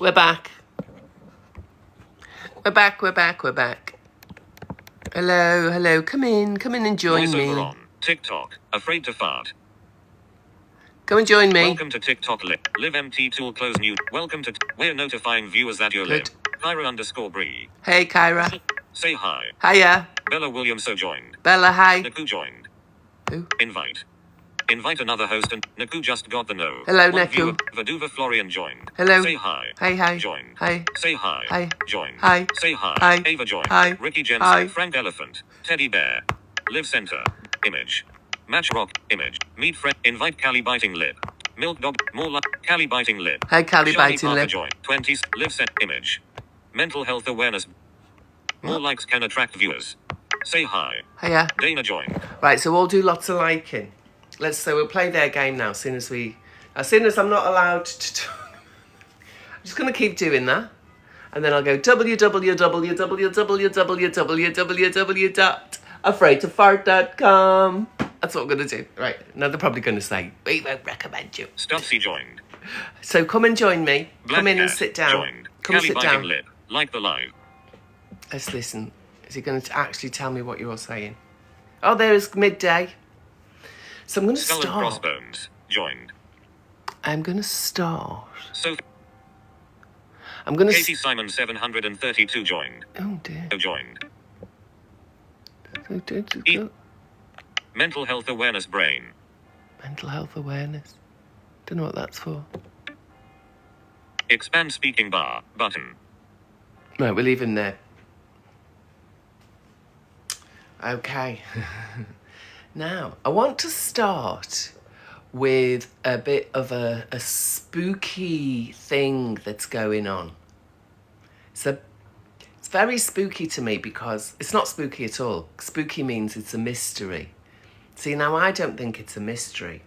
We're back. We're back. Hello. Come in and join me. Voiceover on TikTok. Afraid to fart. Come and join me. Welcome to TikTok Live MT tool close new. Welcome to we're notifying viewers that you're live. Kyra_Bree. Hey, Kyra. Say hi. Hiya. Bella Williams joined. Bella, hi. Naku joined. Who? Invite another host and Naku just got the no. Hello, Naku. Vaduva Florian joined. Hello. Say hi. Hi. Joined. Hi. Say hi. Hi. Joined. Hi. Say hi. Hi. Ava joined. Hi. Ricky Jensen. Hi. Frank Elephant. Teddy Bear. Live Center. Image. Match Rock. Image. Meet friend. Invite Callie biting lip. Milk dog. More like Callie biting lip. Hey, Callie Shani biting Parker lip. Joined. 20s. Live set. Image. Mental health awareness. More likes can attract viewers. Say hi. Hiya. Dana joined. Right, so we'll do lots of liking. So we'll play their game now. As soon as I'm not allowed to talk. I'm just going to keep doing that. And then I'll go www.afraidtofart.com. That's what I'm going to do. Right, now they're probably going to say, we won't recommend you. Stubbsy joined. So come and join me. Black Come in and Cat sit down. Joined. Come Callie sit biting down. lip. Like the live. Let's listen. Is he going to actually tell me what you're saying? Oh, there is midday. So I'm going to Skull and start. Crossbones joined. I'm going to start. Sophie I'm going to... Katie Simon 732 joined. Oh, dear. Joined. Mental health awareness brain. Mental health awareness. Don't know what that's for. Expand speaking bar button. Right, we'll leave him there. Okay. Now, I want to start with a bit of a spooky thing that's going on. So it's very spooky to me because it's not spooky at all. Spooky means it's a mystery. See, now I don't think it's a mystery.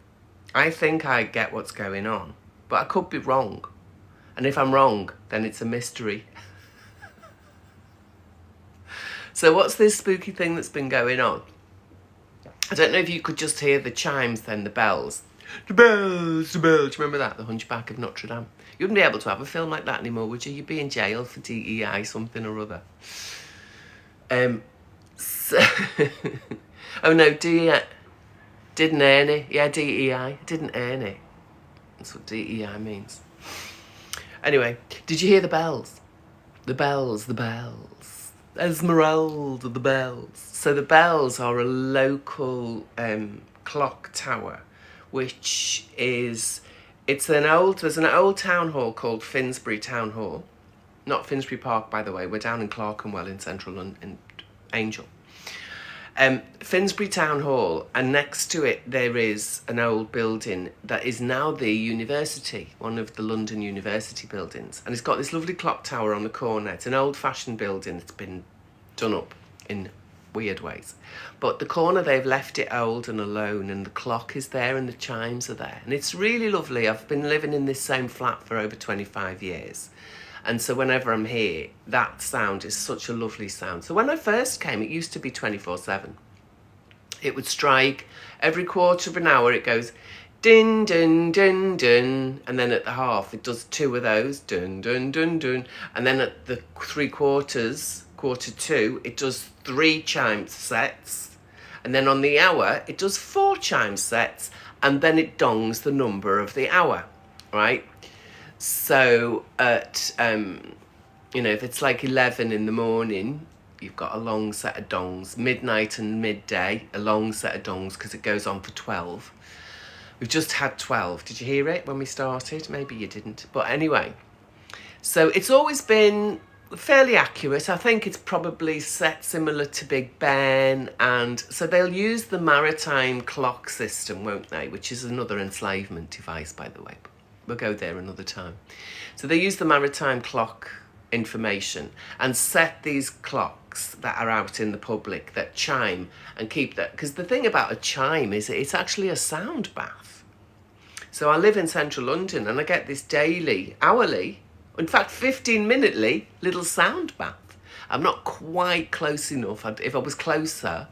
I think I get what's going on, but I could be wrong. And if I'm wrong, then it's a mystery. So what's this spooky thing that's been going on? I don't know if you could just hear the chimes then, the bells. The bells. Do you remember that? The Hunchback of Notre Dame. You wouldn't be able to have a film like that anymore, would you? You'd be in jail for DEI something or other. So oh no, DEI. Didn't earn it. Yeah, DEI. Didn't earn it. That's what DEI means. Anyway, did you hear the bells? The bells. Esmeralda, the bells. So the bells are a local clock tower, which is, there's an old town hall called Finsbury Town Hall. Not Finsbury Park, by the way. We're down in Clerkenwell in central London, Angel. Finsbury Town Hall, and next to it there is an old building that is now the university, one of the London University buildings, and it's got this lovely clock tower on the corner. It's an old-fashioned building that's been done up in weird ways, but the corner, they've left it old and alone, and the clock is there and the chimes are there, and it's really lovely. I've been living in this same flat for over 25 years. And so whenever I'm here, that sound is such a lovely sound. So when I first came, it used to be 24/7. It would strike every quarter of an hour. It goes din, din, din, din. And then at the half, it does two of those. Dun, dun, dun, dun. And then at the quarter two, it does 3 chime sets. And then on the hour, it does 4 chime sets. And then it dongs the number of the hour, right? So at, if it's like 11 in the morning, you've got a long set of dongs. Midnight and midday, a long set of dongs, because it goes on for 12. We've just had 12. Did you hear it when we started? Maybe you didn't. But anyway, so it's always been fairly accurate. I think it's probably set similar to Big Ben. And so they'll use the maritime clock system, won't they? Which is another enslavement device, by the way. We'll go there another time. So they use the maritime clock information and set these clocks that are out in the public that chime and keep that. Because the thing about a chime is it's actually a sound bath. So I live in central London and I get this daily, hourly, in fact 15-minutely little sound bath. I'm not quite close enough. If I was closer,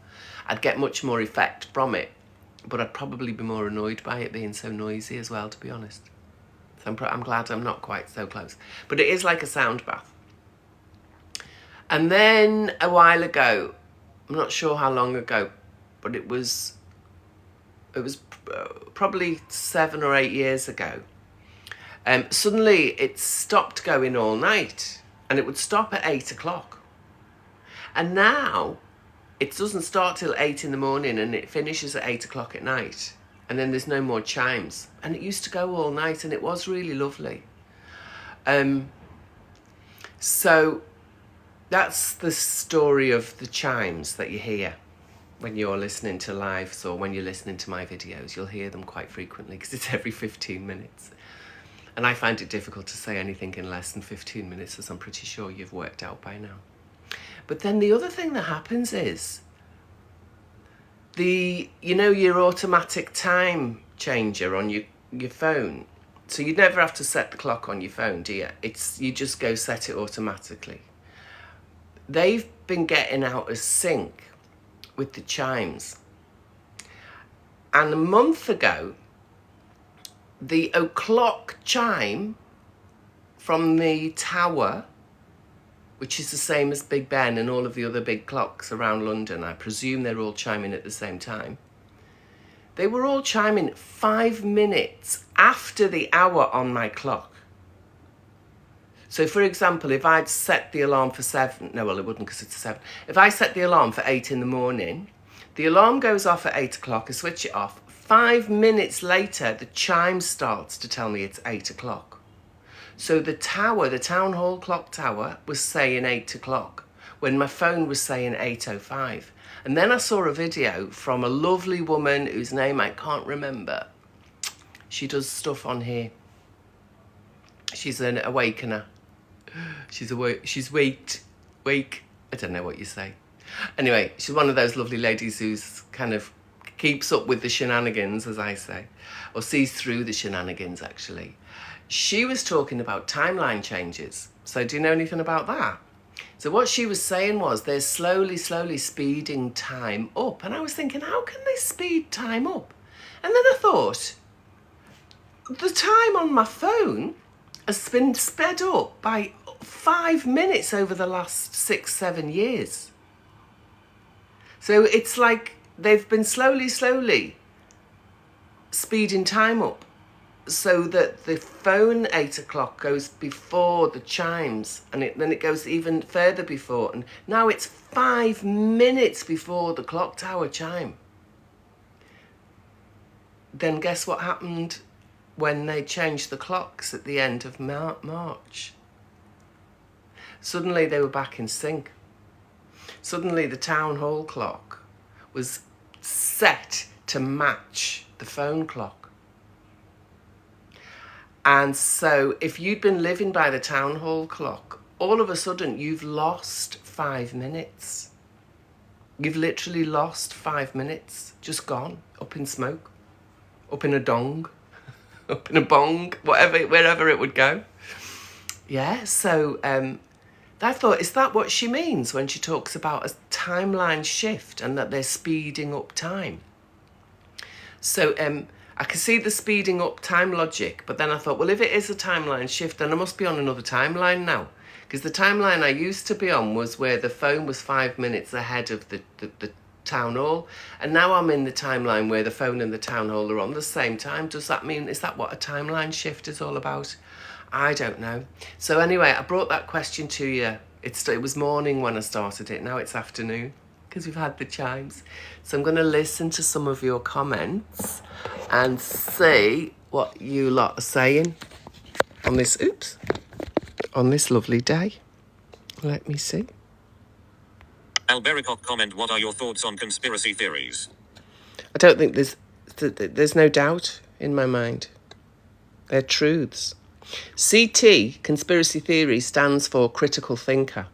I'd get much more effect from it. But I'd probably be more annoyed by it being so noisy as well, to be honest. So I'm glad I'm not quite so close. But it is like a sound bath. And then a while ago, I'm not sure how long ago, but it was probably 7 or 8 years ago. Suddenly it stopped going all night, and it would stop at 8 o'clock. And now it doesn't start till 8 in the morning and it finishes at 8 o'clock at night. And then there's no more chimes. And it used to go all night, and it was really lovely. So that's the story of the chimes that you hear when you're listening to lives, or when you're listening to my videos. You'll hear them quite frequently because it's every 15 minutes. And I find it difficult to say anything in less than 15 minutes, as I'm pretty sure you've worked out by now. But then the other thing that happens is your automatic time changer on your phone. So you never have to set the clock on your phone, do you? You just go set it automatically. They've been getting out of sync with the chimes. And a month ago, the o'clock chime from the tower, which is the same as Big Ben and all of the other big clocks around London, I presume they're all chiming at the same time. They were all chiming 5 minutes after the hour on my clock. So, for example, if I'd set the alarm for 7, no, well, it wouldn't because it's 7. If I set the alarm for 8 in the morning, the alarm goes off at 8 o'clock, I switch it off. 5 minutes later, the chime starts to tell me it's 8 o'clock. So the town hall clock tower, was saying 8 o'clock when my phone was saying 8:05. And then I saw a video from a lovely woman whose name I can't remember. She does stuff on here. She's an awakener. She's wake. I don't know what you say. Anyway, she's one of those lovely ladies who's kind of keeps up with the shenanigans, as I say, or sees through the shenanigans, actually. She was talking about timeline changes. So do you know anything about that? So what she was saying was they're slowly speeding time up. And I was thinking, how can they speed time up? And then I thought, the time on my phone has been sped up by 5 minutes over the last 6-7 years. So it's like they've been slowly speeding time up, so that the phone 8 o'clock goes before the chimes, and then it goes even further before, and now it's 5 minutes before the clock tower chime. Then guess what happened when they changed the clocks at the end of March? Suddenly they were back in sync. Suddenly the town hall clock was set to match the phone clock. And so if you'd been living by the town hall clock, all of a sudden you've lost 5 minutes. You've literally lost 5 minutes, just gone, up in smoke, up in a dong, up in a bong, wherever it would go. Yeah, so I thought, is that what she means when she talks about a timeline shift and that they're speeding up time? So I could see the speeding up time logic, but then I thought, well, if it is a timeline shift, then I must be on another timeline now. Because the timeline I used to be on was where the phone was 5 minutes ahead of the town hall. And now I'm in the timeline where the phone and the town hall are on the same time. Does that mean, is that what a timeline shift is all about? I don't know. So anyway, I brought that question to you. It was morning when I started it. Now it's afternoon because we've had the chimes. So I'm going to listen to some of your comments and see what you lot are saying on this, on this lovely day. Let me see. Albericock comment, what are your thoughts on conspiracy theories? I don't think there's no doubt in my mind. They're truths. CT, conspiracy theory, stands for critical thinker.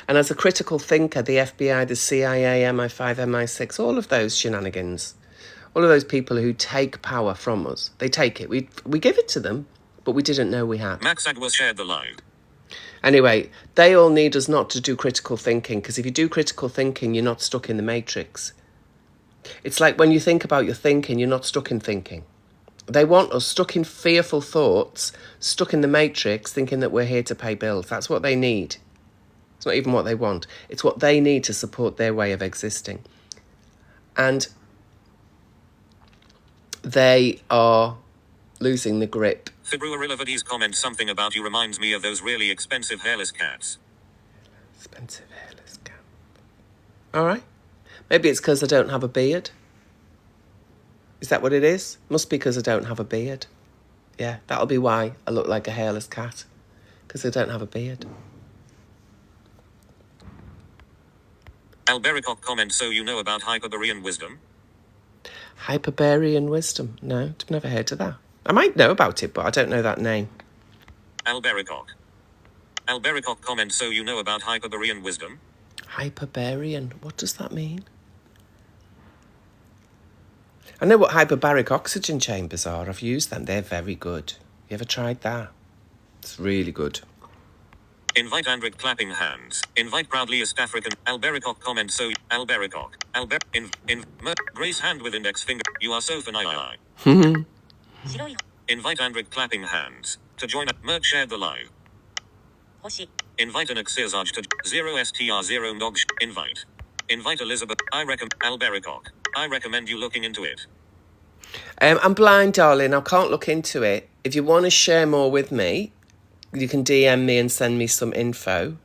And as a critical thinker, the FBI, the CIA, MI5, MI6, all of those shenanigans, all of those people who take power from us, they take it. We give it to them, but we didn't know we had. Max Agwas shared the live. Anyway, they all need us not to do critical thinking, because if you do critical thinking, you're not stuck in the matrix. It's like when you think about your thinking, you're not stuck in thinking. They want us stuck in fearful thoughts, stuck in the matrix, thinking that we're here to pay bills. That's what they need. It's not even what they want. It's what they need to support their way of existing. And they are losing the grip. Fibruarillavadi's comment something about you reminds me of those really expensive hairless cats. Expensive hairless cat. All right. Maybe it's because I don't have a beard. Is that what it is? Must be because I don't have a beard. Yeah, that'll be why I look like a hairless cat. Because I don't have a beard. Albericock comment, so you know about Hyperborean wisdom? Hyperborean wisdom? No, I've never heard of that. I might know about it, but I don't know that name. Albericock comment, so you know about Hyperborean wisdom? Hyperborean? What does that mean? I know what hyperbaric oxygen chambers are. I've used them. They're very good. You ever tried that? It's really good. Invite Andric clapping hands. Invite proudly East African. Albericock comment, so Albericock. Grace hand with index finger. You are so fun. Invite Andric clapping hands. To join Merck shared the live. Invite an Axirzage to 0str0 dog. Invite Elizabeth. Albericock. I recommend you looking into it. I'm blind, darling. I can't look into it. If you want to share more with me, you can DM me and send me some info.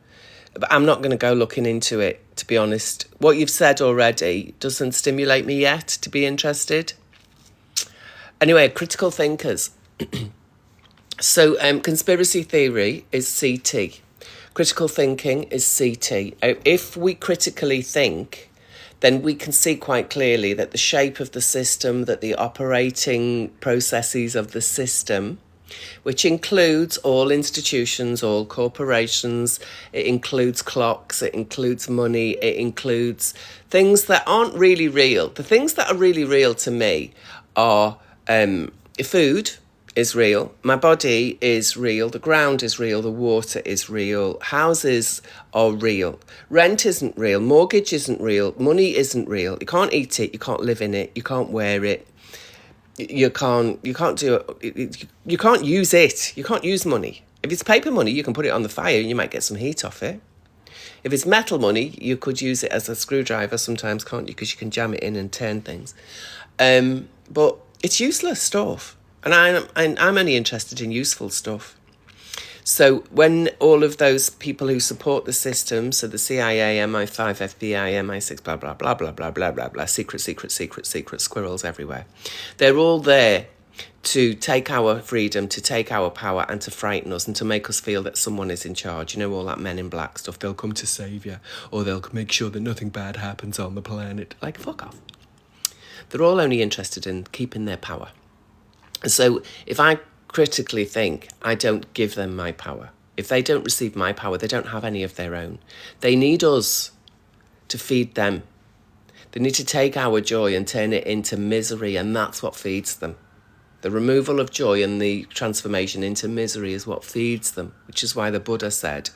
But I'm not going to go looking into it, to be honest. What you've said already doesn't stimulate me yet to be interested. Anyway, critical thinkers. So conspiracy theory is CT. Critical thinking is CT. If we critically think, then we can see quite clearly that the shape of the system, that the operating processes of the system, which includes all institutions, all corporations, it includes clocks, it includes money, it includes things that aren't really real. The things that are really real to me are food is real, my body is real, the ground is real, the water is real, houses are real, rent isn't real, mortgage isn't real, money isn't real. You can't eat it, you can't live in it, you can't wear it, you can't do it, you can't use it, you can't use money. If it's paper money, you can put it on the fire and you might get some heat off it. If it's metal money, you could use it as a screwdriver sometimes, can't you? Because you can jam it in and turn things. But it's useless stuff. And I'm only interested in useful stuff. So when all of those people who support the system, so the CIA, MI5, FBI, MI6, blah, blah, blah, blah, blah, blah, blah, blah, secret squirrels everywhere. They're all there to take our freedom, to take our power and to frighten us and to make us feel that someone is in charge. You know, all that Men in Black stuff. They'll come to save you or they'll make sure that nothing bad happens on the planet. Like, fuck off. They're all only interested in keeping their power. So if I critically think, I don't give them my power. If they don't receive my power, they don't have any of their own. They need us to feed them. They need to take our joy and turn it into misery, and that's what feeds them. The removal of joy and the transformation into misery is what feeds them, which is why the Buddha said,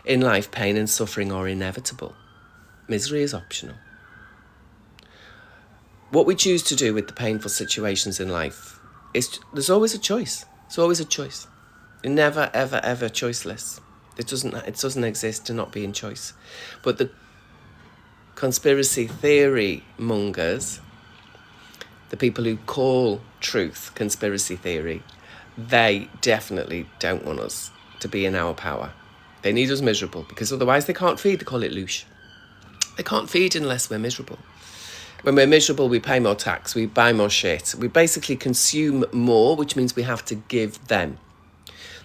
in life, pain and suffering are inevitable. Misery is optional. What we choose to do with the painful situations in life, there's always a choice. It's always a choice. You're never, ever, ever choiceless. It doesn't exist to not be in choice. But the conspiracy theory mongers, the people who call truth conspiracy theory, they definitely don't want us to be in our power. They need us miserable because otherwise they can't feed. They call it loosh. They can't feed unless we're miserable. When we're miserable, we pay more tax, we buy more shit. We basically consume more, which means we have to give them.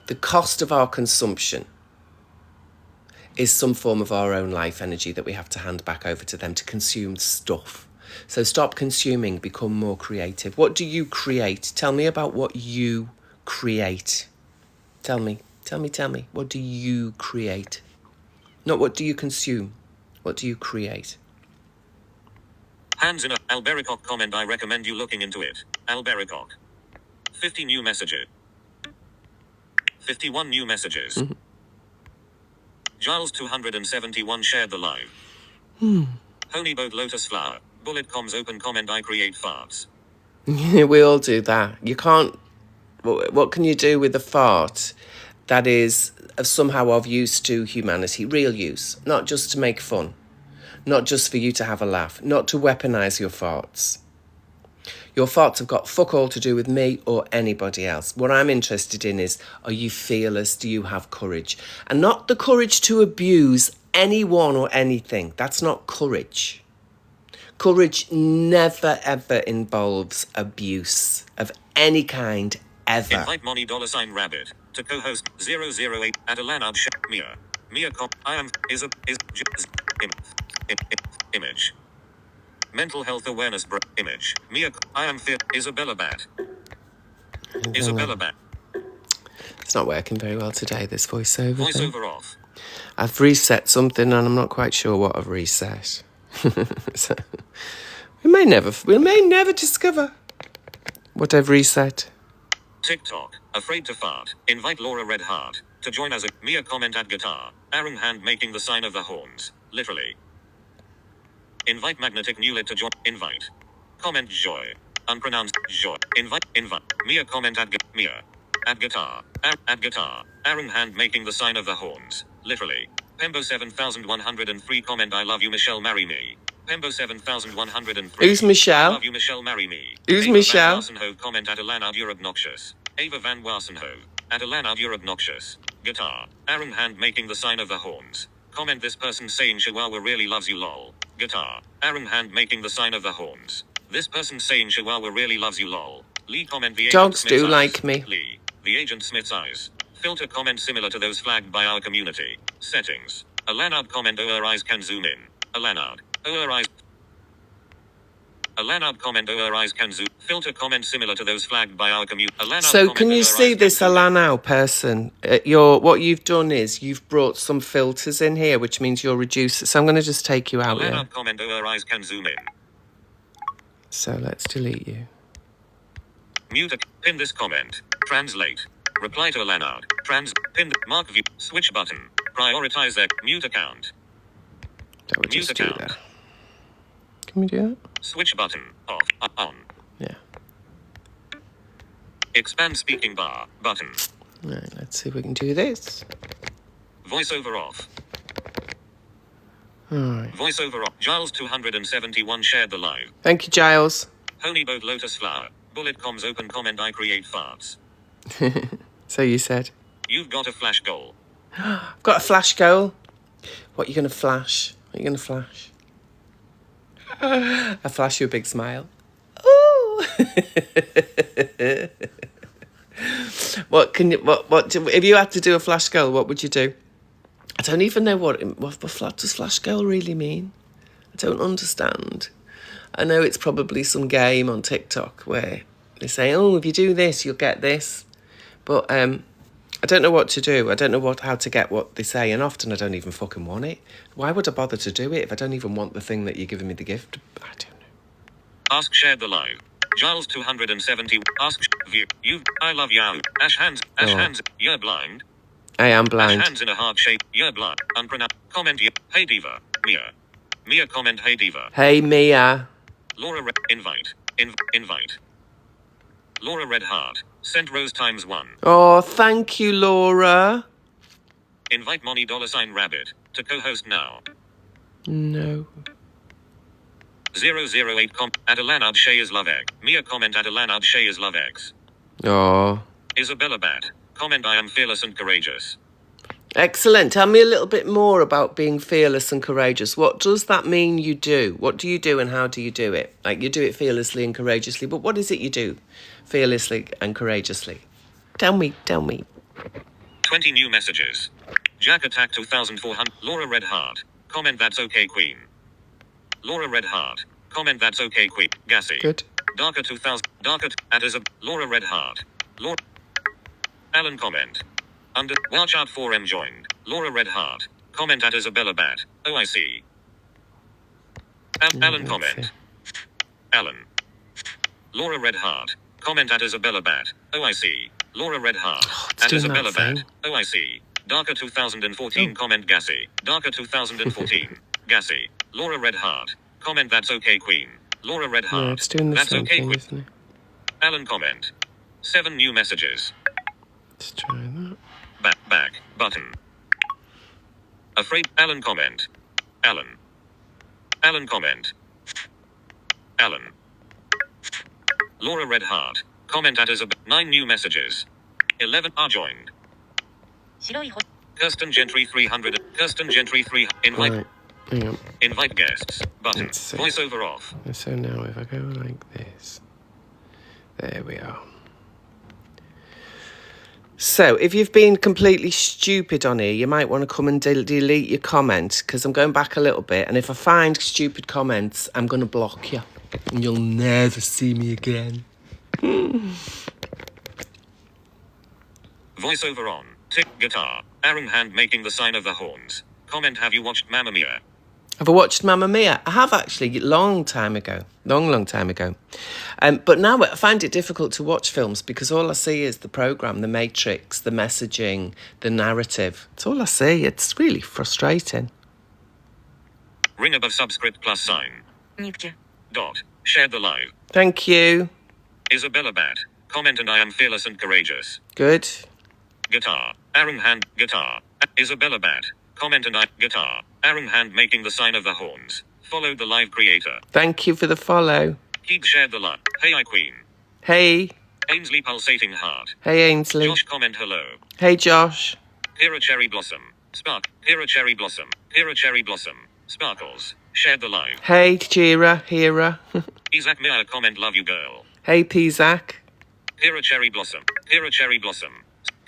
The cost of our consumption is some form of our own life energy that we have to hand back over to them to consume stuff. So stop consuming, become more creative. What do you create? Tell me about what you create. Tell me. What do you create? Not what do you consume. What do you create? Hands in a Albericock comment, I recommend you looking into it. Albericock. 50 new messages. 51 new messages. Mm-hmm. Giles 271 shared the live. Honeyboat Lotus Flower. Bullet comms open comment, I create farts. We all do that. You can't. What can you do with a fart that is somehow of use to humanity? Real use, not just to make fun, not just for you to have a laugh, not to weaponise your farts. Your farts have got fuck all to do with me or anybody else. What I'm interested in is, are you fearless? Do you have courage? And not the courage to abuse anyone or anything. That's not courage. Courage never ever involves abuse of any kind, ever. Invite Money $Rabbit to co-host 008 at Alanab Mia. I am is image. Mental health awareness image. Mia I am Isabella Bat. Isabella Bat. It's not working very well today, this voiceover thing. Voiceover off. I've reset something and I'm not quite sure what I've reset. So, we may never discover what I've reset. TikTok, afraid to fart. Invite Laura Redheart to join as a Mia comment at guitar. Aaron hand making the sign of the horns. Literally. Invite Magnetic Newlet to join. Invite. Comment joy. Unpronounced joy. Invite. Mia comment at Mia. At guitar. At guitar. Aaron hand making the sign of the horns. Literally. Pembo 7103 comment I love you Michelle marry me. Pembo 7103. Who's Michelle? I love you Michelle marry me. Who's Ava Michelle? Van Wassenhoe comment at Alana you're obnoxious. Ava Van Wassenhoe. At Alana you're obnoxious. Guitar. Aaron hand making the sign of the horns. Comment this person saying Chihuahua really loves you lol. Guitar. Aaron hand making the sign of the horns. This person saying Chihuahua really loves you lol. Lee comment the Dogs Agent do Smith's like eyes. me. Lee. The Agent Smith's eyes. Filter comment similar to those flagged by our community. Settings. Alanard comment OR eyes can zoom in. Alanard. OR eyes. Alanard comment OR eyes can zoom. Filter comment similar to those flagged by our community. So can you see this Alanau person? What you've done is you've brought some filters in here, which means you're reduced. So I'm going to just take you out here. Alanard comment OR eyes can zoom in. So let's delete you. Mute. Pin this comment. Translate. Reply to Alanard. Pin. Mark view. Switch button. Prioritize their mute account. That would Mute just do account. that. Can we do that? Switch button. Off. On. Yeah. Expand speaking bar. Button. Right, let's see if we can do this. Voiceover off. All right. Voiceover off. Giles 271 shared the live. Thank you, Giles. Honeyboat Lotus Flower. Bullet comms open comment I create farts. So you said. You've got a flash goal. I've got a flash goal. What are you going to flash? What are you going to flash? I flash you a big smile. Ooh. If you had to do a flash goal, what would you do? I don't even know what does flash goal really mean. I don't understand. I know it's probably some game on TikTok where they say, oh, if you do this, you'll get this. But I don't know what to do. I don't know how to get what they say. And often I don't even fucking want it. Why would I bother to do it if I don't even want the thing that you're giving me the gift? I don't know. Ask shared the live. Giles 270. Ask view. I love you. Ash hands. You're blind. I am blind. Ash hands in a heart shape. You're blind. Unpronounced. Comment you. Hey diva. Mia. Mia comment hey diva. Hey Mia. Laura invite. Invite. Laura Redheart. Sent rose times 1. Oh, thank you, Laura. Invite Money $Rabbit to co-host now. No. 008 at Alanard Shay is love egg. Mia comment at Alanard Shay is love eggs. Oh. Isabella Bat. Comment I am fearless and courageous. Excellent. Tell me a little bit more about being fearless and courageous. What does that mean you do? What do you do and how do you do it? Like, you do it fearlessly and courageously, but what is it you do fearlessly and courageously? Tell me. 20 new messages. Jack Attack 2400. Laura Redheart. Comment that's okay queen. Laura Redheart. Comment that's okay queen. Gassy. Good. Darker 2000. Darker. Laura Redheart. Laura. Alan comment. Under. Watch out 4M joined. Laura Redheart. Comment at Isabella Bat. OIC. Alan comment. Alan. Laura Redheart. Comment at Isabella Bat. OIC. Laura Redheart. At Isabella Bat. OIC. Darker 2014 comment Gassy. Darker 2014. Gassy. Laura Redheart. Comment that's okay queen. Laura Redheart. Yeah, it's doing the that's same okay thing, queen. isn't it? Alan comment. 7 new messages. Let's try that. Back button. Afraid. Alan comment. Alan comment. Alan. Laura Red Heart. Comment at Isabel. 9 new messages. 11 are joined. Kirsten Gentry 300. Kirsten Gentry 3. Invite. Right, hang on. Invite guests. Button. Let's see. Voiceover off. So now if I go like this, there we are. So if you've been completely stupid on here, you might want to come and delete your comment, because I'm going back a little bit, and if I find stupid comments, I'm going to block you and you'll never see me again. Voiceover on. Tick guitar. Aaron Hand making the sign of the horns. Comment. Have you watched Mamma Mia? Have I watched Mamma Mia? I have actually, long time ago. Long time ago. But now I find it difficult to watch films because all I see is the programme, the matrix, the messaging, the narrative. It's all I see. It's really frustrating. Ring above subscript plus sign. Dot. Share the live. Thank you. Isabella Bat. Comment and I am fearless and courageous. Good. Guitar. Aaron Hand. Guitar. Isabella Bat. Comment and I. Guitar. Aaron Hand making the sign of the horns. Follow the live creator. Thank you for the follow. Keep shared the live. Hey I Queen. Hey. Ainsley pulsating heart. Hey, Ainsley. Josh comment hello. Hey, Josh. Kira Cherry Blossom. Spark. Kira Cherry Blossom. Kira Cherry Blossom. Sparkles. Share the live. Hey, Jira, Hira. Isaac Mia comment love you girl. Hey, Pizak. Kira Cherry Blossom. Kira Cherry Blossom.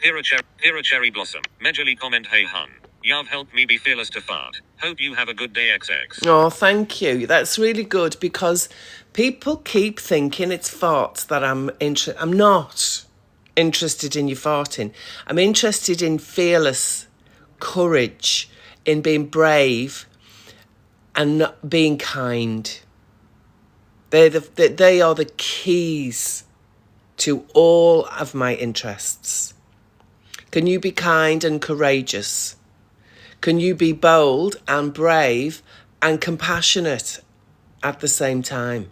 Kira Cherry Blossom. Majorly comment hey hun. You've helped me be fearless to fart. Hope you have a good day XX. Oh, thank you. That's really good because people keep thinking it's farts that I'm not interested in you farting. I'm interested in fearless courage, in being brave and not being kind. They are the keys to all of my interests. Can you be kind and courageous? Can you be bold and brave and compassionate at the same time?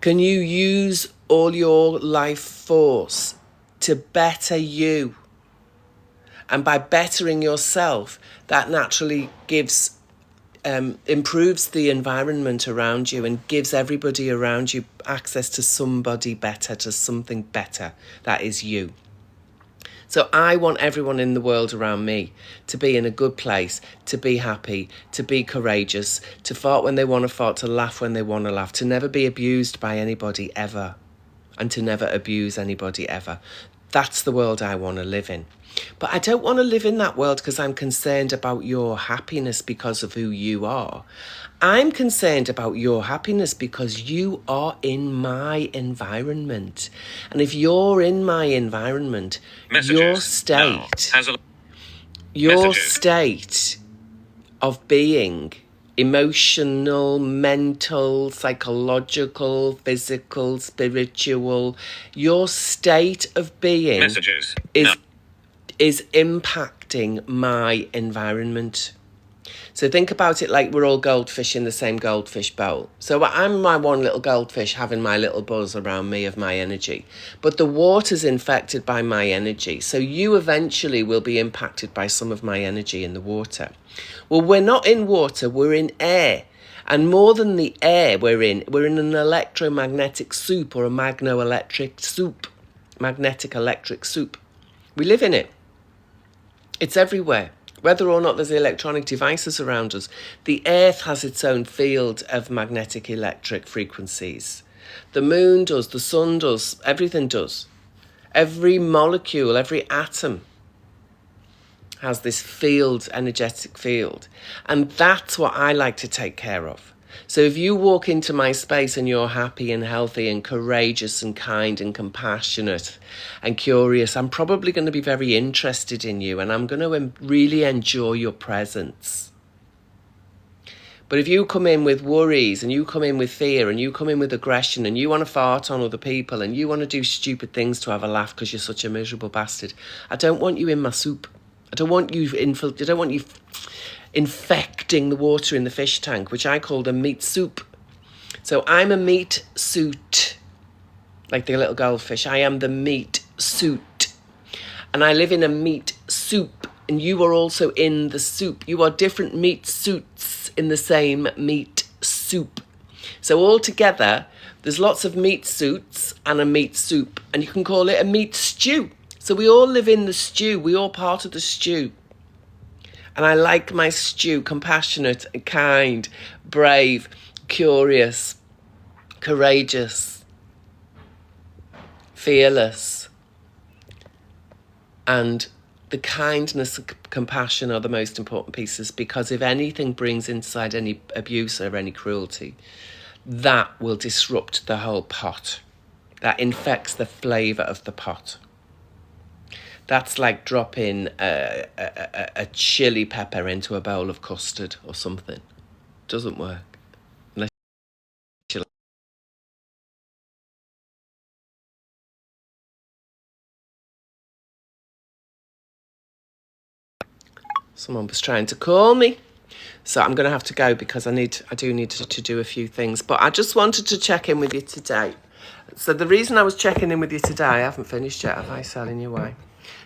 Can you use all your life force to better you? And by bettering yourself, that naturally improves the environment around you and gives everybody around you access to somebody better, to something better. That is you. So I want everyone in the world around me to be in a good place, to be happy, to be courageous, to fart when they want to fart, to laugh when they want to laugh, to never be abused by anybody ever, and to never abuse anybody ever. That's the world I want to live in. But I don't want to live in that world because I'm concerned about your happiness because of who you are. I'm concerned about your happiness because you are in my environment. And if you're in my environment, your state of being, emotional, mental, psychological, physical, spiritual, your state of being is impacting my environment. So think about it like we're all goldfish in the same goldfish bowl. So I'm my one little goldfish having my little buzz around me of my energy. But the water's infected by my energy. So you eventually will be impacted by some of my energy in the water. Well, we're not in water, we're in air. And more than the air we're in an electromagnetic soup or a magnetic electric soup. We live in it. It's everywhere. Whether or not there's electronic devices around us, the earth has its own field of magnetic electric frequencies. The moon does, the sun does, everything does. Every molecule, every atom has this field, energetic field. And that's what I like to take care of. So if you walk into my space and you're happy and healthy and courageous and kind and compassionate and curious, I'm probably going to be very interested in you and I'm going to really enjoy your presence. But if you come in with worries and you come in with fear and you come in with aggression and you want to fart on other people and you want to do stupid things to have a laugh because you're such a miserable bastard, I don't want you in my soup. I don't want you infecting the water in the fish tank, which I call the meat soup. So I'm a meat suit. like the little goldfish. I am the meat suit. And I live in a meat soup. And you are also in the soup. You are different meat suits in the same meat soup. So all together, there's lots of meat suits and a meat soup. And you can call it a meat stew. So we all live in the stew. We all part of the stew. And I like my stew compassionate, kind, brave, curious, courageous, fearless. And the kindness and compassion are the most important pieces, because if anything brings inside any abuse or any cruelty, that will disrupt the whole pot. That infects the flavour of the pot. That's like dropping a chili pepper into a bowl of custard or something. Doesn't work. Unless you... Someone was trying to call me. So I'm going to have to go because I do need to do a few things. But I just wanted to check in with you today. So the reason I was checking in with you today, I haven't finished yet, have I, selling you away?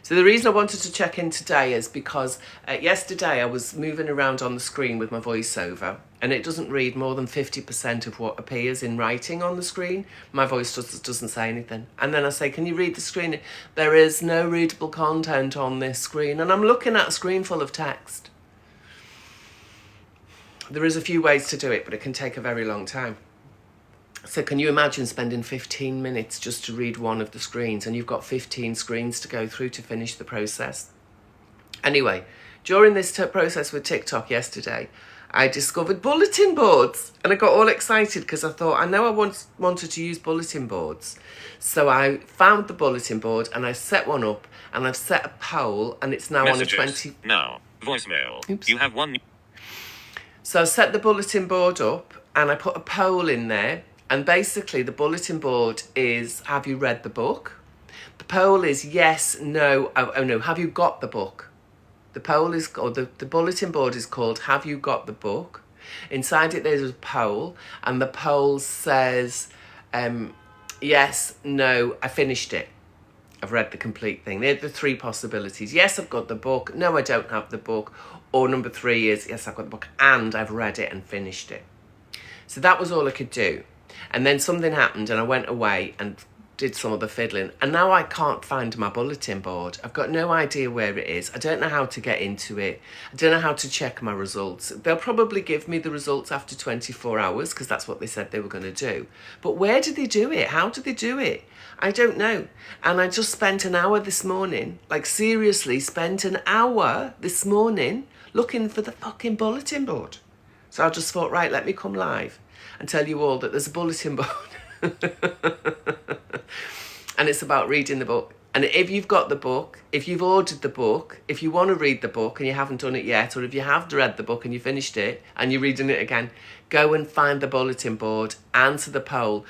So the reason I wanted to check in today is because yesterday I was moving around on the screen with my voiceover, and it doesn't read more than 50% of what appears in writing on the screen. My voice doesn't say anything. And then I say, can you read the screen? There is no readable content on this screen. And I'm looking at a screen full of text. There is a few ways to do it, but it can take a very long time. So can you imagine spending 15 minutes just to read one of the screens, and you've got 15 screens to go through to finish the process? Anyway, during this process with TikTok yesterday, I discovered bulletin boards, and I got all excited because I thought, I know I wanted to use bulletin boards. So I found the bulletin board and I set one up, and I've set a poll, and it's now Messages. on a 20... Now, voicemail. Oops. You have one... So I set the bulletin board up and I put a poll in there. And basically the bulletin board is, have you read the book? The poll is yes, no, oh no, have you got the book? The poll is, or the bulletin board is called, have you got the book? Inside it there's a poll, and the poll says, yes, no, I finished it. I've read the complete thing. They're the three possibilities. Yes, I've got the book. No, I don't have the book. Or number 3 is, yes, I've got the book and I've read it and finished it. So that was all I could do. And then something happened and I went away and did some of the fiddling. And now I can't find my bulletin board. I've got no idea where it is. I don't know how to get into it. I don't know how to check my results. They'll probably give me the results after 24 hours because that's what they said they were going to do. But where did they do it? How did they do it? I don't know. And I just spent an hour this morning, like seriously spent an hour this morning looking for the fucking bulletin board. So I just thought, right, let me come live and tell you all that there's a bulletin board. And it's about reading the book. And if you've got the book, if you've ordered the book, if you want to read the book and you haven't done it yet, or if you have read the book and you finished it and you're reading it again, go and find the bulletin board, answer the poll.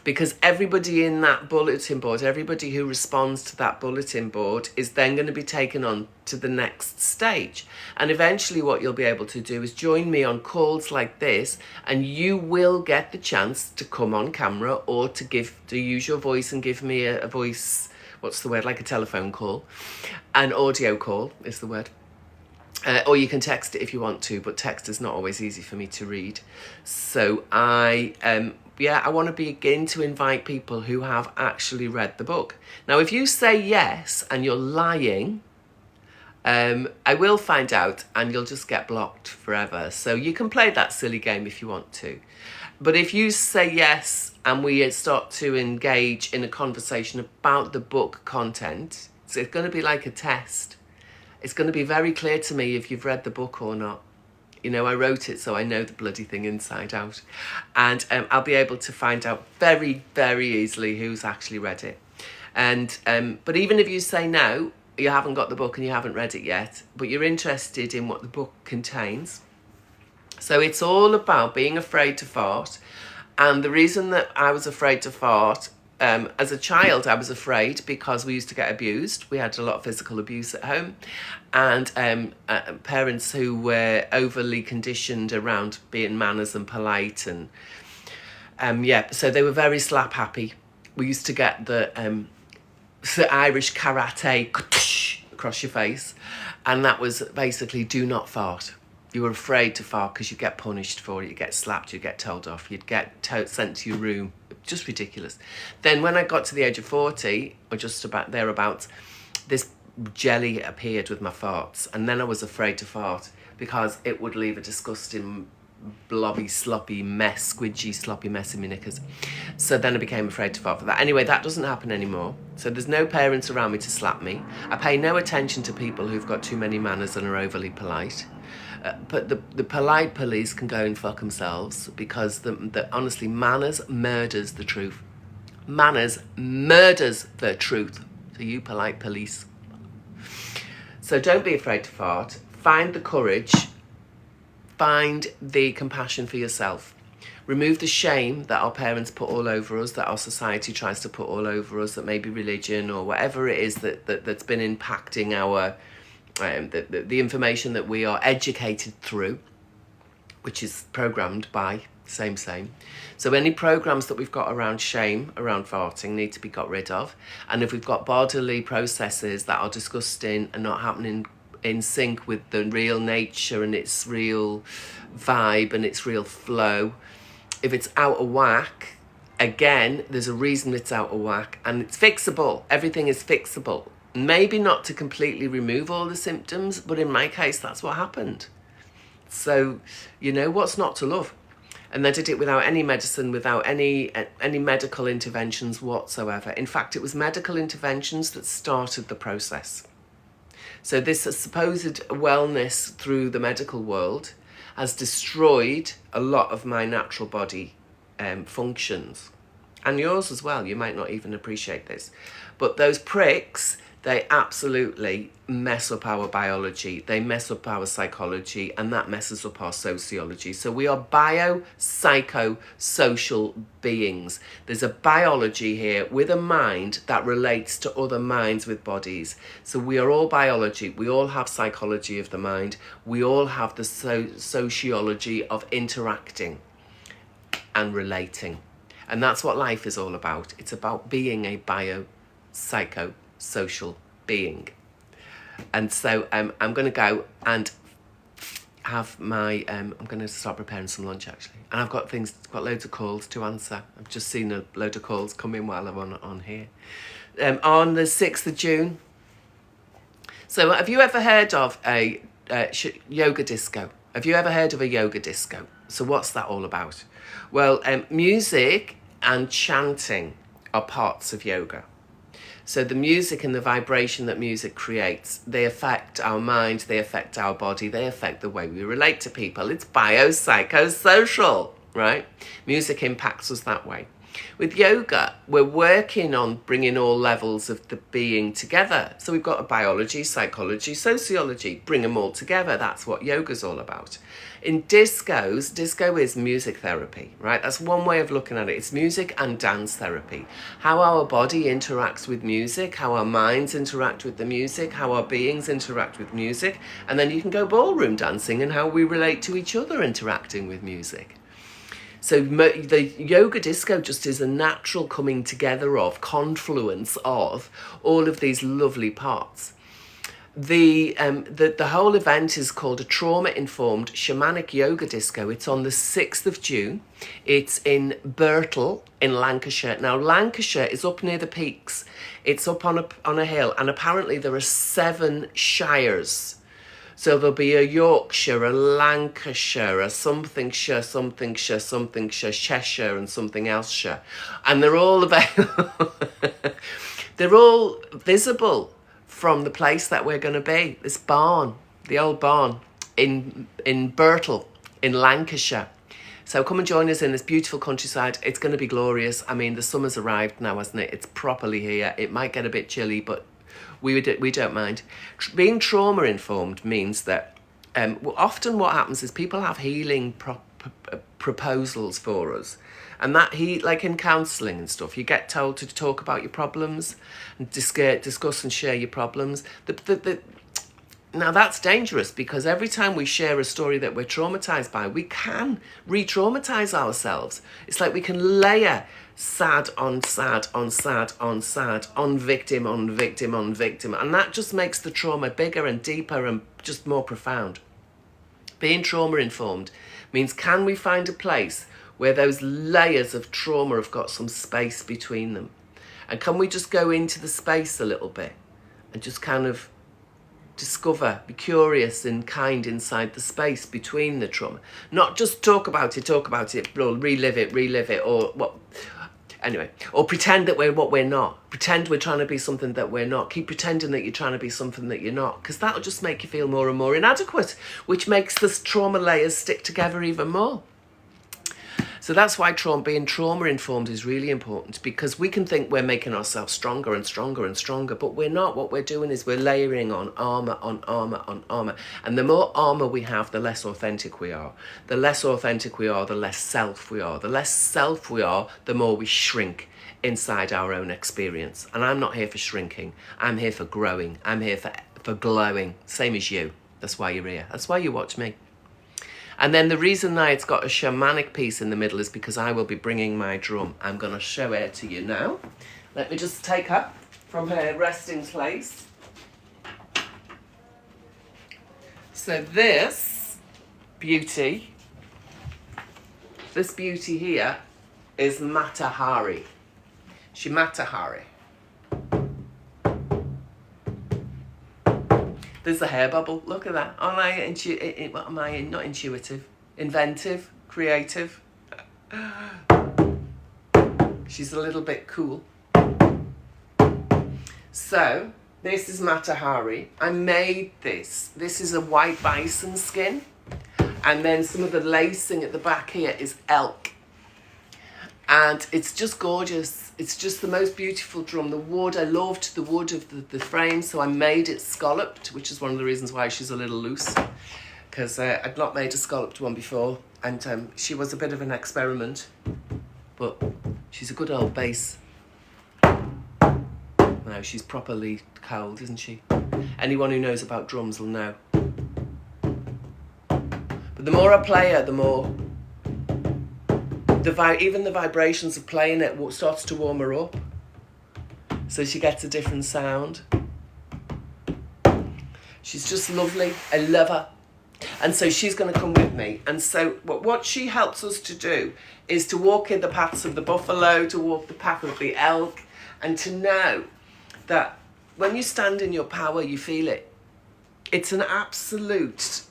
Because everybody in that bulletin board, everybody who responds to that bulletin board is then going to be taken on to the next stage. And eventually what you'll be able to do is join me on calls like this, and you will get the chance to come on camera or to use your voice and give me a voice, what's the word, like a telephone call. An audio call is the word. Or you can text it if you want to, but text is not always easy for me to read. So I want to begin to invite people who have actually read the book. Now, if you say yes and you're lying, I will find out and you'll just get blocked forever. So you can play that silly game if you want to. But if you say yes and we start to engage in a conversation about the book content, so it's going to be like a test. It's going to be very clear to me if you've read the book or not. You know, I wrote it, so I know the bloody thing inside out. And I'll be able to find out very, very easily who's actually read it. And but even if you say no, you haven't got the book and you haven't read it yet, but you're interested in what the book contains. So it's all about being afraid to fart. And the reason that I was afraid to fart, as a child, I was afraid because we used to get abused. We had a lot of physical abuse at home, and parents who were overly conditioned around being manners and polite, and so they were very slap happy. we used to get the Irish karate across your face, and that was basically do not fart. You were afraid to fart because you get punished for it, you get slapped, you get told off, you'd get sent to your room. Just ridiculous. Then when I got to the age of 40, or just about thereabouts, this jelly appeared with my farts, and then I was afraid to fart because it would leave a disgusting blobby sloppy mess, squidgy sloppy mess in my knickers. So then I became afraid to fart for that. Anyway, that doesn't happen anymore. So there's no parents around me to slap me. I pay no attention to people who've got too many manners and are overly polite. But the polite police can go and fuck themselves, because honestly, manners murders the truth. Manners murders the truth. So you polite police. So don't be afraid to fart. Find the courage. Find the compassion for yourself. Remove the shame that our parents put all over us, that our society tries to put all over us, that maybe religion or whatever it is that's been impacting our the information that we are educated through, which is programmed by same. So any programs that we've got around shame, around farting, need to be got rid of. And if we've got bodily processes that are disgusting and not happening in sync with the real nature and its real vibe and its real flow, if it's out of whack, again, there's a reason it's out of whack, and it's fixable. Everything is fixable. Maybe not to completely remove all the symptoms, but in my case, that's what happened. So, what's not to love? And they did it without any medicine, without any medical interventions whatsoever. In fact, it was medical interventions that started the process. So this supposed wellness through the medical world has destroyed a lot of my natural body functions. And yours as well. You might not even appreciate this. But those pricks, they absolutely mess up our biology. They mess up our psychology, and that messes up our sociology. So we are bio-psycho-social beings. There's a biology here with a mind that relates to other minds with bodies. So we are all biology. We all have psychology of the mind. We all have the sociology of interacting and relating. And that's what life is all about. It's about being a bio-psycho-social being. And so I'm going to go and have my I'm going to start preparing some lunch, actually, and I've got loads of calls to answer. I've just seen a load of calls come in while I'm on here. On the 6th of June. So have you ever heard of a yoga disco? Have you ever heard of a yoga disco? So what's that all about? Well, music and chanting are parts of yoga. So the music and the vibration that music creates, they affect our mind, they affect our body, they affect the way we relate to people. It's biopsychosocial, right? Music impacts us that way. With yoga, we're working on bringing all levels of the being together. So we've got a biology, psychology, sociology, bring them all together. That's what yoga's all about. In disco is music therapy, right? That's one way of looking at it. It's music and dance therapy. How our body interacts with music, how our minds interact with the music, how our beings interact with music. And then you can go ballroom dancing and how we relate to each other interacting with music. So the yoga disco just is a natural coming together of, confluence of all of these lovely parts. The whole event is called a trauma-informed shamanic yoga disco. It's on the 6th of June. It's in Birtle in Lancashire. Now, Lancashire is up near the peaks. It's up on a hill, and apparently there are 7 shires. So there'll be a Yorkshire, a Lancashire, a somethingshire, Cheshire, and something else-shire. And they're all they're all visible from the place that we're going to be. This barn, the old barn in Birtle in Lancashire. So come and join us in this beautiful countryside. It's going to be glorious. I mean, the summer's arrived now, hasn't it? It's properly here. It might get a bit chilly, but we don't mind. Being trauma-informed means that often what happens is people have healing proposals for us. And that like in counselling and stuff, you get told to talk about your problems and discuss and share your problems. Now that's dangerous, because every time we share a story that we're traumatized by, we can re-traumatize ourselves. It's like we can layer sad on sad on sad on sad, on victim on victim on victim, and that just makes the trauma bigger and deeper and just more profound. Being trauma informed means, can we find a place where those layers of trauma have got some space between them? And can we just go into the space a little bit and just kind of discover, be curious and kind inside the space between the trauma? Not just talk about it, or relive it, or what. Anyway, or pretend that we're what we're not. Pretend we're trying to be something that we're not. Keep pretending that you're trying to be something that you're not, because that'll just make you feel more and more inadequate, which makes the trauma layers stick together even more. So that's why being trauma informed is really important, because we can think we're making ourselves stronger and stronger and stronger, but we're not. What we're doing is we're layering on armour on armour on armour. And the more armour we have, the less authentic we are. The less authentic we are, the less self we are. The less self we are, the more we shrink inside our own experience. And I'm not here for shrinking. I'm here for growing. I'm here for glowing. Same as you. That's why you're here. That's why you watch me. And then the reason that it's got a shamanic piece in the middle is because I will be bringing my drum. I'm going to show her to you now. Let me just take her from her resting place. So this beauty here is Mata Hari. Shimata Hari. There's the hair bubble. Look at that. What am I? Not intuitive. Inventive. Creative. She's a little bit cool. So, this is Mata Hari. I made this. This is a white bison skin. And then some of the lacing at the back here is elk. And it's just gorgeous. It's just the most beautiful drum. The wood, I loved the wood of the frame, so I made it scalloped, which is one of the reasons why she's a little loose, because I'd not made a scalloped one before, and she was a bit of an experiment, but she's a good old base. Now she's properly cold, isn't she? Anyone who knows about drums will know. But the more I play her, the more even the vibrations of playing it starts to warm her up, so she gets a different sound. She's just lovely. I love her. And so she's going to come with me. And so what she helps us to do is to walk in the paths of the buffalo, to walk the path of the elk, and to know that when you stand in your power, you feel it. It's an absolute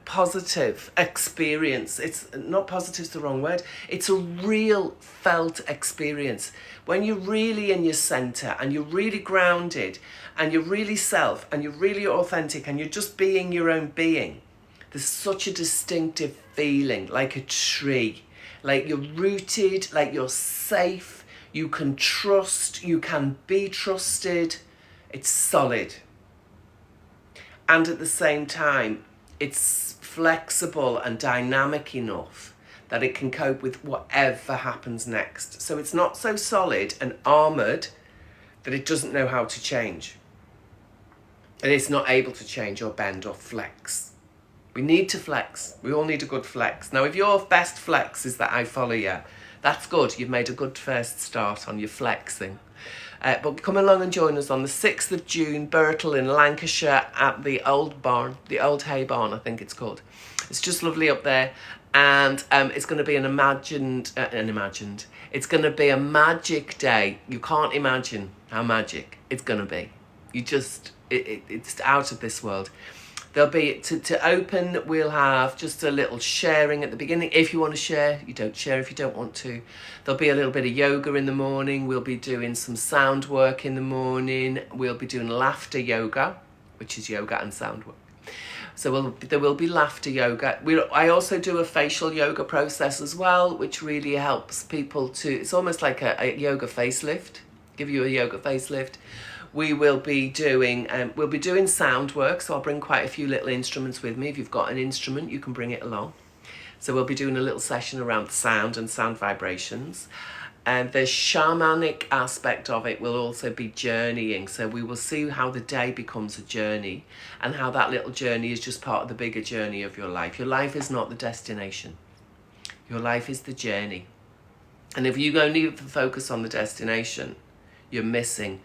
positive experience. It's not, positive's the wrong word. It's a real felt experience. When you're really in your center and you're really grounded and you're really self and you're really authentic and you're just being your own being, there's such a distinctive feeling, like a tree, like you're rooted, like you're safe, you can trust, you can be trusted. It's solid. And at the same time, it's flexible and dynamic enough that it can cope with whatever happens next. So it's not so solid and armoured that it doesn't know how to change. And it's not able to change or bend or flex. We need to flex. We all need a good flex. Now, if your best flex is that I follow you, that's good. You've made a good first start on your flexing. But come along and join us on the 6th of June, Birtle in Lancashire at the old barn, the old hay barn, I think it's called. It's just lovely up there. And it's going to be it's going to be a magic day. You can't imagine how magic it's going to be. It's out of this world. There'll be, to open, we'll have just a little sharing at the beginning. If you want to share, you don't share if you don't want to. There'll be a little bit of yoga in the morning. We'll be doing some sound work in the morning. We'll be doing laughter yoga, which is yoga and sound work. So there will be laughter yoga. I also do a facial yoga process as well, which really helps people it's almost like a yoga facelift, give you a yoga facelift. We will be doing sound work, so I'll bring quite a few little instruments with me. If you've got an instrument, you can bring it along. So we'll be doing a little session around sound and sound vibrations. And the shamanic aspect of it will also be journeying. So we will see how the day becomes a journey and how that little journey is just part of the bigger journey of your life. Your life is not the destination. Your life is the journey. And if you only focus on the destination, you're missing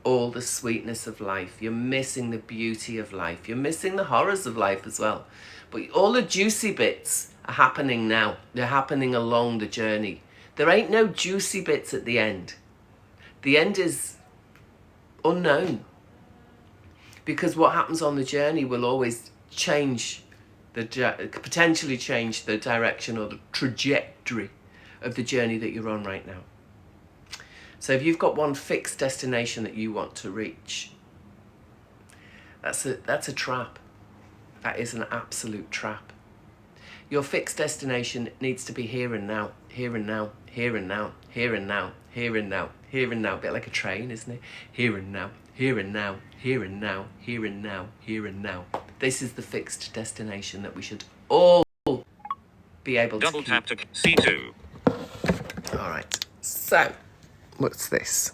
all the sweetness of life. You're missing the beauty of life. You're missing the horrors of life as well. But all the juicy bits are happening now. They're happening along the journey. There ain't no juicy bits at the end. The end is unknown. Because what happens on the journey will always change, potentially change the direction or the trajectory of the journey that you're on right now. So if you've got one fixed destination that you want to reach, that's a trap. That is an absolute trap. Your fixed destination needs to be here and now, here and now, here and now, here and now, here and now, here and now. A bit like a train, isn't it? Here and now, here and now, here and now, here and now, here and now. This is the fixed destination that we should all be able to Double keep. tap to C2. All right. So, what's this?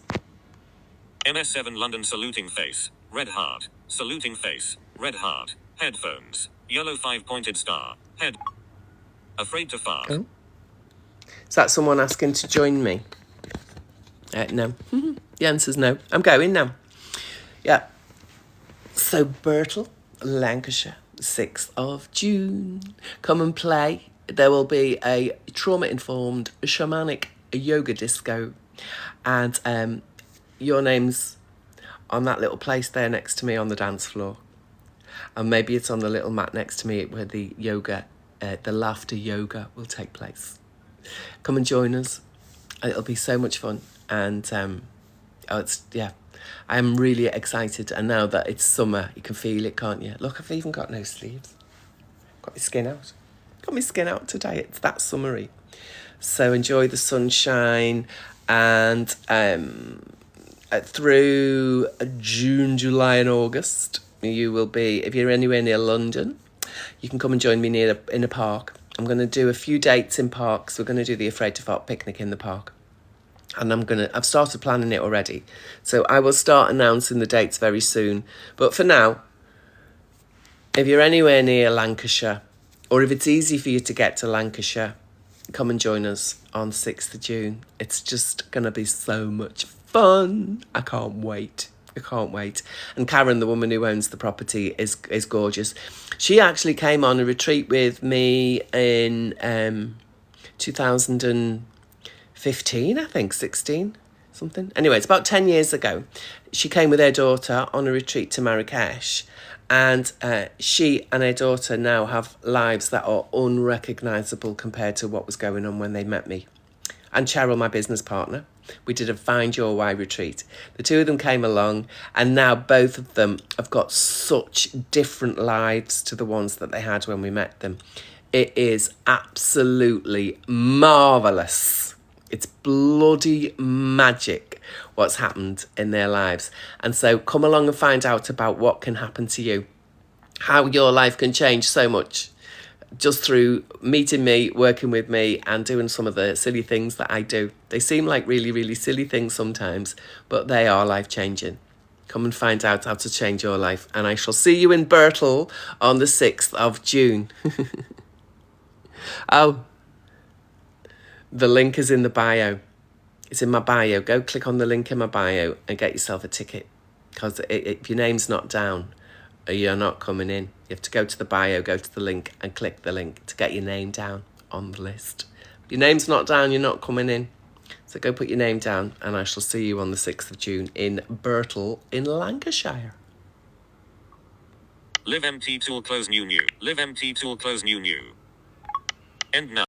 MS7 London saluting face. Red heart. Saluting face. Red heart. Headphones. Yellow 5-pointed star. Head. Afraid to fart. Oh. Is that someone asking to join me? No. The answer's no. I'm going now. Yeah. So, Birtle, Lancashire, 6th of June. Come and play. There will be a trauma-informed shamanic yoga disco. And your name's on that little place there next to me on the dance floor. And maybe it's on the little mat next to me where the yoga, the laughter yoga will take place. Come and join us. It'll be so much fun. And I am really excited. And now that it's summer, you can feel it, can't you? Look, I've even got no sleeves. Got my skin out. Got my skin out today. It's that summery. So enjoy the sunshine. And through June, July and August, you will be, if you're anywhere near London, you can come and join me in a park. I'm going to do a few dates in parks. We're going to do the Afraid to Fart picnic in the park. And I've started planning it already. So I will start announcing the dates very soon. But for now, if you're anywhere near Lancashire, or if it's easy for you to get to Lancashire, come and join us on 6th of June. It's just going to be so much fun. I can't wait. I can't wait. And Karen, the woman who owns the property, is gorgeous. She actually came on a retreat with me in 2015, I think, 16, something. Anyway, it's about 10 years ago. She came with her daughter on a retreat to Marrakesh. And she and her daughter now have lives that are unrecognisable compared to what was going on when they met me. And Cheryl, my business partner, we did a Find Your Why retreat. The two of them came along, and now both of them have got such different lives to the ones that they had when we met them. It is absolutely marvellous. It's bloody magic what's happened in their lives. And so come along and find out about what can happen to you, how your life can change so much just through meeting me, working with me, and doing some of the silly things that I do. They seem like really, really silly things sometimes, but they are life-changing. Come and find out how to change your life. And I shall see you in Birtle on the 6th of June. Oh, the link is in the bio. It's in my bio. Go click on the link in my bio and get yourself a ticket. Because if your name's not down, you're not coming in. You have to go to the bio, go to the link and click the link to get your name down on the list. If your name's not down, you're not coming in. So go put your name down and I shall see you on the 6th of June in Birtle in Lancashire. Live MT tool close new. Live MT tool close new. End now.